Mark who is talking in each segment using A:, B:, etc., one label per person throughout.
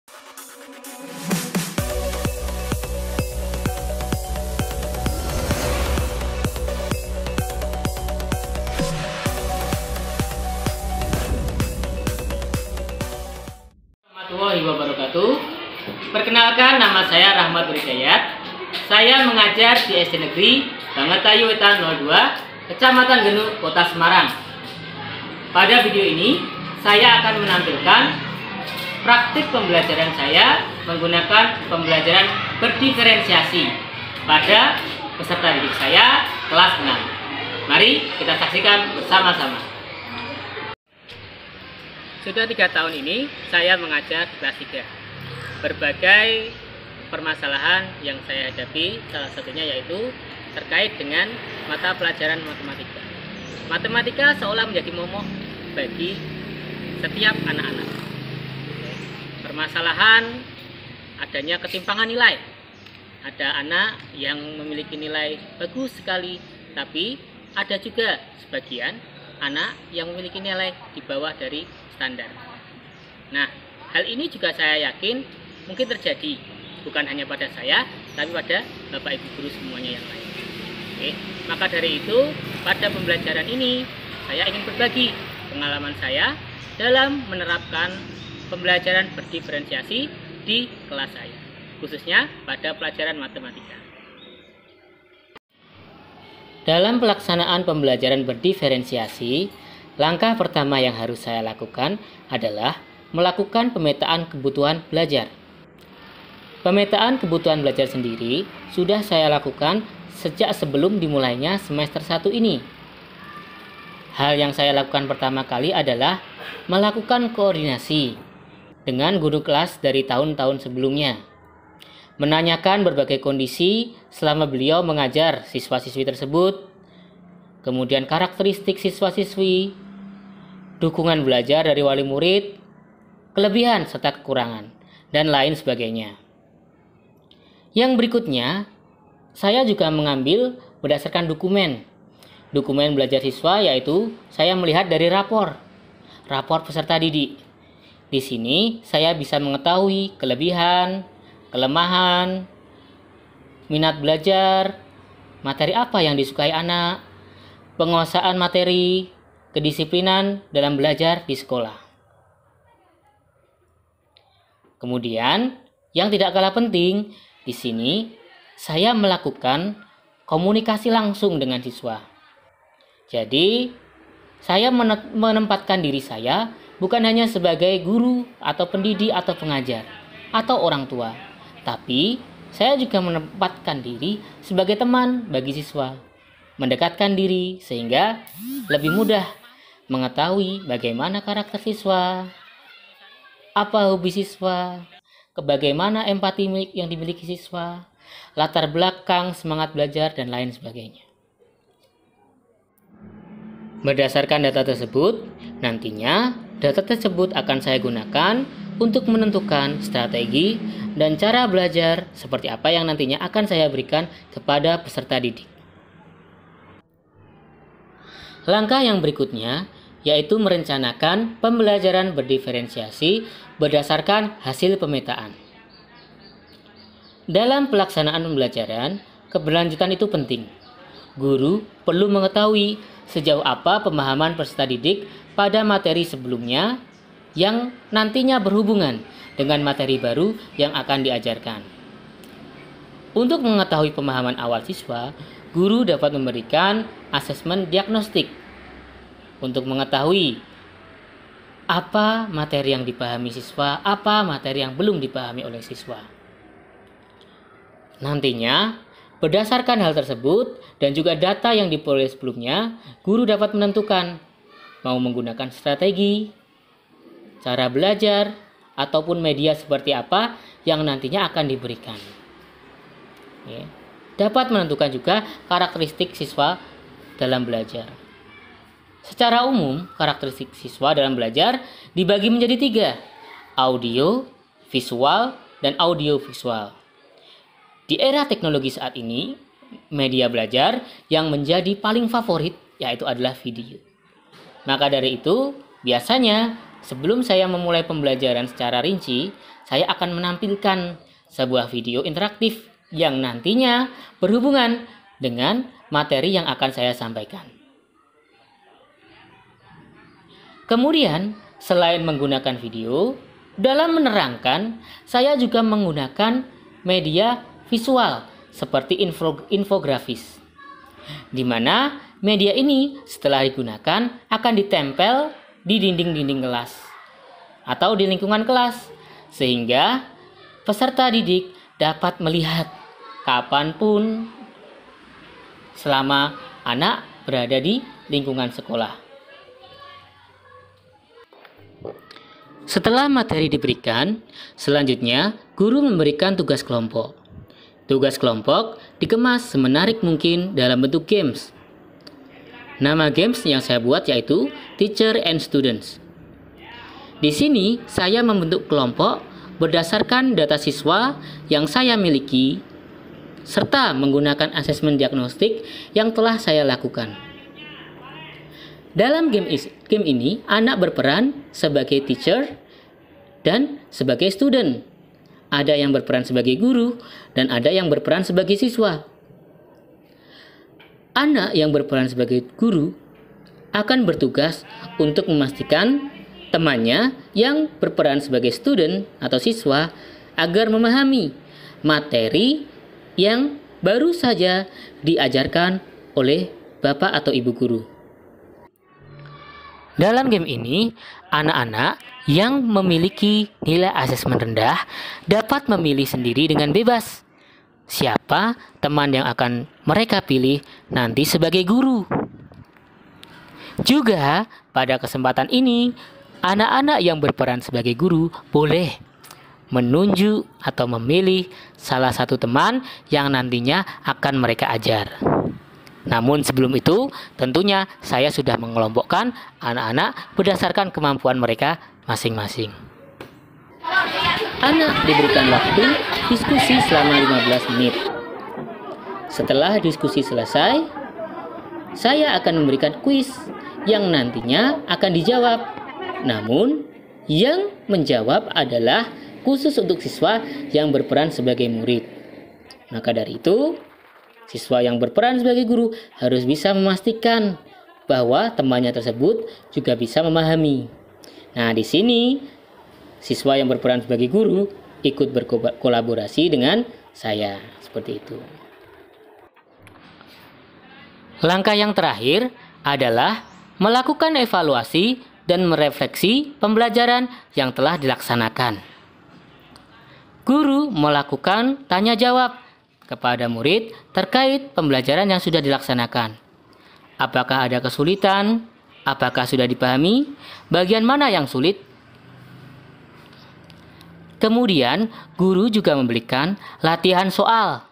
A: Warahmatullahi wabarakatuh. Perkenalkan, nama saya Rahmat Hidayat. Saya mengajar di SD Negeri Bangatayu Wetan 02, Kecamatan Genuk, Kota Semarang. Pada video ini, saya akan menampilkan praktik pembelajaran saya menggunakan pembelajaran berdiferensiasi pada peserta didik saya kelas 6. Mari kita saksikan bersama-sama. Sudah 3 tahun ini saya mengajar kelas 3. Berbagai permasalahan yang saya hadapi, salah satunya yaitu terkait dengan mata pelajaran matematika. Matematika seolah menjadi momok bagi setiap anak-anak. Permasalahan adanya ketimpangan nilai. Ada anak yang memiliki nilai bagus sekali, tapi ada juga sebagian anak yang memiliki nilai di bawah dari standar. Nah, hal ini juga saya yakin mungkin terjadi bukan hanya pada saya, tapi pada Bapak Ibu guru semuanya yang lain. Oke, maka dari itu pada pembelajaran ini saya ingin berbagi pengalaman saya dalam menerapkan pembelajaran berdiferensiasi di kelas saya, khususnya pada pelajaran matematika. Dalam pelaksanaan pembelajaran berdiferensiasi, langkah pertama yang harus saya lakukan adalah melakukan pemetaan kebutuhan belajar. Pemetaan kebutuhan belajar sendiri sudah saya lakukan sejak sebelum dimulainya semester 1 ini. Hal yang saya lakukan pertama kali adalah melakukan koordinasi dengan guru kelas dari tahun-tahun sebelumnya. Menanyakan berbagai kondisi selama beliau mengajar siswa-siswi tersebut, kemudian karakteristik siswa-siswi, dukungan belajar dari wali murid, kelebihan serta kekurangan, dan lain sebagainya. Yang berikutnya, saya juga mengambil berdasarkan dokumen belajar siswa, yaitu saya melihat dari rapor peserta didik. Di sini saya bisa mengetahui kelebihan, kelemahan, minat belajar, materi apa yang disukai anak, penguasaan materi, kedisiplinan dalam belajar di sekolah. Kemudian, yang tidak kalah penting, di sini saya melakukan komunikasi langsung dengan siswa. Jadi, saya menempatkan diri saya bukan hanya sebagai guru atau pendidik atau pengajar atau orang tua, tapi saya juga menempatkan diri sebagai teman bagi siswa. Mendekatkan diri sehingga lebih mudah mengetahui bagaimana karakter siswa, apa hobi siswa, bagaimana empati yang dimiliki siswa, latar belakang semangat belajar, dan lain sebagainya. Berdasarkan data tersebut, nantinya data tersebut akan saya gunakan untuk menentukan strategi dan cara belajar seperti apa yang nantinya akan saya berikan kepada peserta didik. Langkah yang berikutnya yaitu merencanakan pembelajaran berdiferensiasi berdasarkan hasil pemetaan. Dalam pelaksanaan pembelajaran, keberlanjutan itu penting. Guru perlu mengetahui sejauh apa pemahaman peserta didik pada materi sebelumnya yang nantinya berhubungan dengan materi baru yang akan diajarkan. Untuk mengetahui pemahaman awal siswa, guru dapat memberikan asesmen diagnostik untuk mengetahui apa materi yang dipahami siswa, apa materi yang belum dipahami oleh siswa. Nantinya, berdasarkan hal tersebut dan juga data yang diperoleh sebelumnya, guru dapat menentukan mau menggunakan strategi, cara belajar, ataupun media seperti apa yang nantinya akan diberikan. Dapat menentukan juga karakteristik siswa dalam belajar. Secara umum, karakteristik siswa dalam belajar dibagi menjadi 3, audio, visual, dan audiovisual. Di era teknologi saat ini, media belajar yang menjadi paling favorit yaitu adalah video. Maka dari itu, biasanya sebelum saya memulai pembelajaran secara rinci, saya akan menampilkan sebuah video interaktif yang nantinya berhubungan dengan materi yang akan saya sampaikan. Kemudian, selain menggunakan video, dalam menerangkan, saya juga menggunakan media visual seperti infografis, di mana media ini setelah digunakan akan ditempel di dinding-dinding kelas atau di lingkungan kelas, sehingga peserta didik dapat melihat kapanpun selama anak berada di lingkungan sekolah. Setelah materi diberikan, selanjutnya guru memberikan tugas kelompok. Tugas kelompok dikemas semenarik mungkin dalam bentuk games. Nama games yang saya buat yaitu Teacher and Students. Di sini saya membentuk kelompok berdasarkan data siswa yang saya miliki serta menggunakan asesmen diagnostik yang telah saya lakukan. Dalam game ini, anak berperan sebagai teacher dan sebagai student. Ada yang berperan sebagai guru dan ada yang berperan sebagai siswa. Anak yang berperan sebagai guru akan bertugas untuk memastikan temannya yang berperan sebagai student atau siswa agar memahami materi yang baru saja diajarkan oleh bapak atau ibu guru. Dalam game ini, anak-anak yang memiliki nilai asesmen rendah dapat memilih sendiri dengan bebas siapa teman yang akan mereka pilih nanti sebagai guru. Juga pada kesempatan ini, anak-anak yang berperan sebagai guru boleh menunjuk atau memilih salah satu teman yang nantinya akan mereka ajar. Namun sebelum itu, tentunya saya sudah mengelompokkan anak-anak berdasarkan kemampuan mereka masing-masing. Anak diberikan waktu diskusi selama 15 menit. Setelah diskusi selesai, saya akan memberikan kuis yang nantinya akan dijawab. Namun, yang menjawab adalah khusus untuk siswa yang berperan sebagai murid. Maka dari itu, siswa yang berperan sebagai guru harus bisa memastikan bahwa temannya tersebut juga bisa memahami. Nah, di sini siswa yang berperan sebagai guru ikut berkolaborasi dengan saya, seperti itu. Langkah yang terakhir adalah melakukan evaluasi dan merefleksi pembelajaran yang telah dilaksanakan. Guru melakukan tanya jawab kepada murid terkait pembelajaran yang sudah dilaksanakan. Apakah ada kesulitan? Apakah sudah dipahami? Bagian mana yang sulit? Kemudian, guru juga memberikan latihan soal.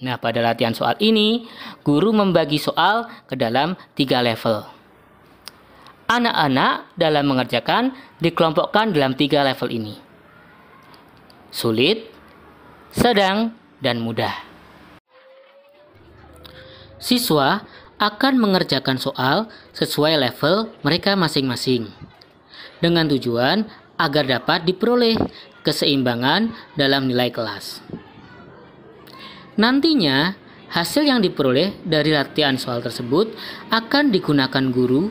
A: Nah, pada latihan soal ini, guru membagi soal ke dalam 3 level. Anak-anak dalam mengerjakan dikelompokkan dalam 3 level ini: sulit, sedang, dan mudah. Siswa akan mengerjakan soal sesuai level mereka masing-masing, dengan tujuan agar dapat diperoleh keseimbangan dalam nilai kelas. Nantinya, hasil yang diperoleh dari latihan soal tersebut akan digunakan guru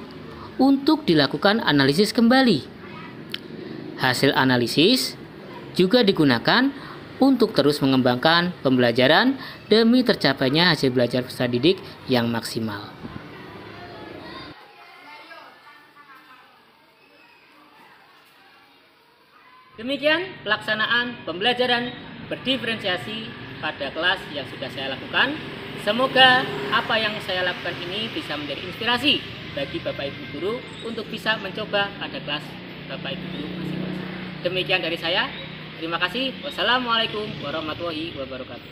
A: untuk dilakukan analisis kembali. Hasil analisis juga digunakan untuk terus mengembangkan pembelajaran demi tercapainya hasil belajar peserta didik yang maksimal. Demikian pelaksanaan pembelajaran berdiferensiasi pada kelas yang sudah saya lakukan. Semoga apa yang saya lakukan ini bisa menjadi inspirasi bagi Bapak Ibu Guru untuk bisa mencoba pada kelas Bapak Ibu Guru masing-masing. Demikian dari saya. Terima kasih. Wassalamualaikum warahmatullahi wabarakatuh.